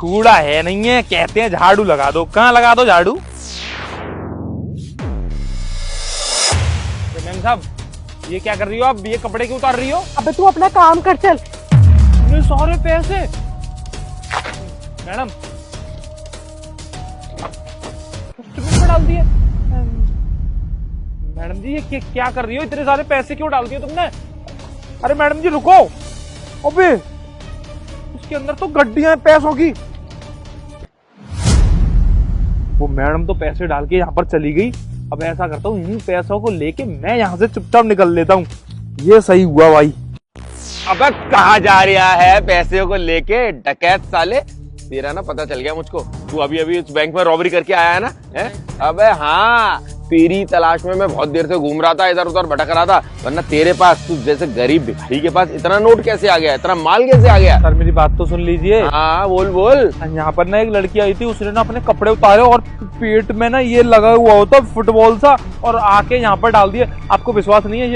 कूड़ा है नहीं है, कहते हैं झाड़ू लगा दो। कहाँ लगा दो झाड़ू? मैम साहब, ये क्या कर रही हो आप? ये कपड़े क्यों उतार रही हो? अबे तू अपना काम कर चल। इतने सारे पैसे मैडम डस्टबिन में डाल दिए। मैडम जी ये क्या कर रही हो? इतने सारे पैसे क्यों डाल दिए तुमने? अरे मैडम जी रुको। अबे इसके अंदर तो गड्डियां हैं पैसों की। वो मैडम तो पैसे डाल के यहाँ पर चली गई। अब ऐसा करता हूँ, इन्हीं पैसों को लेके मैं यहाँ से चुपचाप निकल लेता हूँ। ये सही हुआ भाई। अबे कहाँ जा रहा है पैसे को लेके डकैत साले? तेरा ना पता चल गया मुझको। तू अभी अभी इस बैंक में रॉबरी करके आया है ना? है? अबे हाँ, तेरी तलाश में मैं बहुत देर से घूम रहा था, इधर उधर भटक रहा था। वरना तेरे पास, तू जैसे गरीब भिखारी के पास इतना नोट कैसे आ गया? इतना माल कैसे आ गया? सर मेरी बात तो सुन लीजिए। हाँ बोल बोल। यहाँ पर ना एक लड़की आई थी, उसने ना अपने कपड़े उतारे और पेट में ना ये लगा हुआ होता फुटबॉल सा, और आके यहाँ पर डाल दिए। आपको विश्वास नहीं है?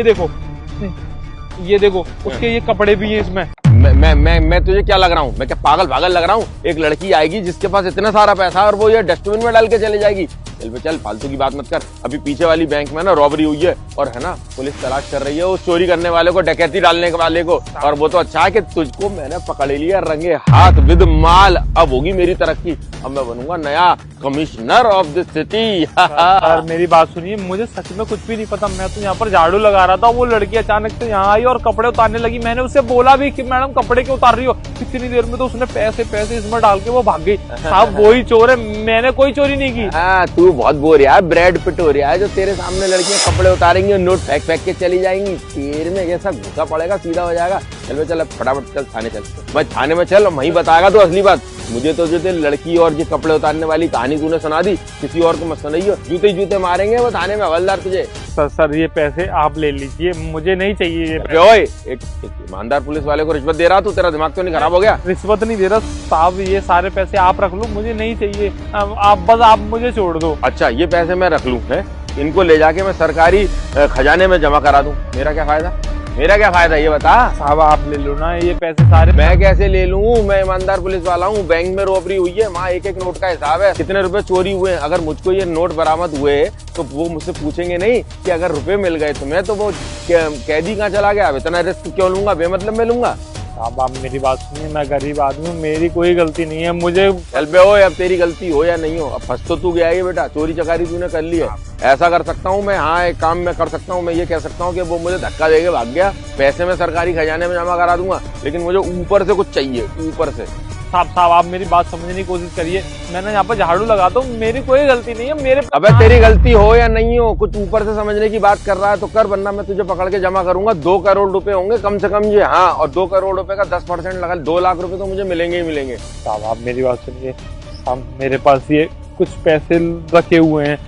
ये देखो उसके ये कपड़े भी है इसमें। मैं तुझे क्या लग रहा हूँ? मैं क्या पागल पागल लग रहा हूँ? एक लड़की आएगी जिसके पास इतना सारा पैसा और वो ये डस्टबिन में डाल के चले जाएगी। चल पे चल, फालतू की बात मत कर। अभी पीछे वाली बैंक में ना रॉबरी हुई है और है ना पुलिस तलाश कर रही है उस चोरी करने वाले को, डकैती डालने वाले को। और वो तो अच्छा है कि तुझको मैंने पकड़ लिया रंगे हाथ विद माल। अब होगी मेरी तरक्की, अब मैं बनूंगा नया commissioner of the city. Sir मेरी बात सुनिए, मुझे सच में कुछ भी नहीं पता। मैं तो यहाँ पर झाड़ू लगा रहा था, वो लड़की अचानक से यहाँ आई और कपड़े उतारने लगी। मैंने उससे बोला भी कि मैडम कपड़े क्यों उतार रही हो? कितनी देर में तो उसने पैसे इसमें डाल के वो भाग गई। साहब वही चोर है, मैंने कोई चोरी नहीं की। हाँ तू बहुत बोर यार, ब्रेड पिट हो रहा है जो तेरे सामने लड़कियां कपड़े उतारेंगी और नोट फेंक फेंक के चली जाएंगी। तेरे में जैसा घुसा पड़ेगा सीधा हो जाएगा। चल चल फटाफट चल थाने चल। मैं थाने में चल, वहीं बताएगा तो असली बात। मुझे तो जो लड़की और जो कपड़े उतारने वाली कहानी तूने सुना दी, किसी और को मत सुनाइयो। जूते जूते मारेंगे वो थाने में हवलदार तुझे। सर ये पैसे आप ले लीजिए, मुझे नहीं चाहिए ये पैसे। ओए एक ईमानदार पुलिस वाले को रिश्वत दे रहा तू? तेरा दिमाग तो नहीं खराब हो गया? रिश्वत नहीं दे रहा साहब, ये सारे पैसे आप रख लो, मुझे नहीं चाहिए। आप मुझे छोड़ दो। अच्छा ये पैसे मैं रख लूं है? इनको ले जाके मैं सरकारी खजाने में जमा करा दूं, मेरा क्या फायदा? मेरा क्या फायदा ये बता? साहब आप ले लो ना ये पैसे सारे। मैं कैसे ले लूं? मैं ईमानदार पुलिस वाला हूँ। बैंक में रॉबरी हुई है, वहाँ एक एक नोट का हिसाब है, कितने रुपए चोरी हुए हैं। अगर मुझको ये नोट बरामद हुए तो वो मुझसे पूछेंगे नहीं कि अगर रुपए मिल गए तुम्हें तो वो कैदी कहाँ चला गया? अब इतना रिस्क क्यों लूंगा? बेमतलब में लूंगा? साहब आप मेरी बात सुनिए, मैं गरीब आदमी हूँ, मेरी कोई गलती नहीं है। मुझे चल बे, हो अब तेरी गलती हो या नहीं हो, अब फंस तो तू गया है बेटा। चोरी चकारी तूने कर ली है। ऐसा कर सकता हूँ मैं, हाँ एक काम मैं कर सकता हूँ। मैं ये कह सकता हूँ कि वो मुझे धक्का देके भाग गया, पैसे में सरकारी खजाने में जमा करा दूंगा, लेकिन मुझे ऊपर से कुछ चाहिए, ऊपर से। साहब आप मेरी बात समझने की कोशिश करिए। मैंने यहाँ पर झाड़ू लगा दो, मेरी कोई गलती नहीं है। मेरे अबे तेरी गलती हो या नहीं हो, कुछ ऊपर से समझने की बात कर रहा है तो कर, वरना मैं तुझे पकड़ के जमा करूंगा। 2 करोड़ रुपए होंगे कम से कम ये। हाँ, और 2 करोड़ रुपए का 10% लगा, 2 लाख रुपए तो मुझे मिलेंगे ही मिलेंगे। साहब आप मेरी बात सुनिए, साहब मेरे पास ये कुछ पैसे रखे हुए हैं,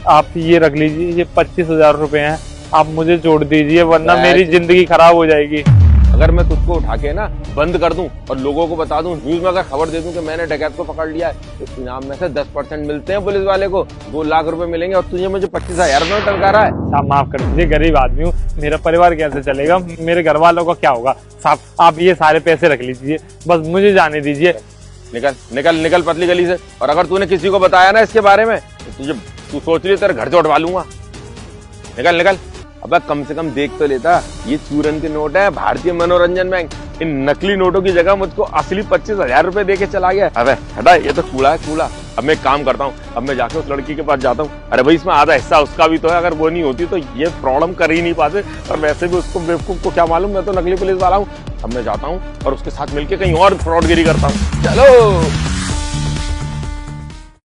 आप ये रख लीजिए। ये 25,000 रुपए हैं, आप मुझे जोड़ दीजिए वरना मेरी जिंदगी खराब हो जाएगी। अगर मैं तुझको उठा के ना बंद कर दूं और लोगों को बता दूं, न्यूज में अगर खबर दे दूं कि मैंने डकैत को पकड़ लिया है, तो इनाम में से 10% मिलते हैं पुलिस वाले को, 2 लाख रुपए मिलेंगे, और तुझे मुझे 25,000 रुपए टलका रहा है। साहब माफ कर दीजिए, गरीब आदमी हूँ, मेरा परिवार कैसे चलेगा? मेरे घर वालों का क्या होगा? साहब आप ये सारे पैसे रख लीजिए, बस मुझे जाने दीजिए। निकल निकल निकल पतली गली से। और अगर तूने किसी को बताया ना इसके बारे में तो तू सोच रही तेरे घर से उठवा लूंगा। निकल निकल। अब कम से कम देख तो लेता, ये चूरन के नोट है, भारतीय मनोरंजन बैंक। इन नकली नोटों की जगह मुझको असली 25,000 रुपए दे के चला गया। अबे हटा, ये तो कूड़ा है कूड़ा। अब मैं एक काम करता हूँ, अब मैं जाके उस लड़की के पास जाता हूँ। अरे भाई इसमें आधा हिस्सा उसका भी तो है, अगर वो नहीं होती तो ये प्रॉब्लम कर ही नहीं पाते। और वैसे भी उसको बेवकूफ को क्या मालूम, मैं तो नकली पुलिस वाला हूँ। अब मैं जाता हूँ और उसके साथ मिलके कहीं और फ्रॉडगिरी करता हूँ। चलो।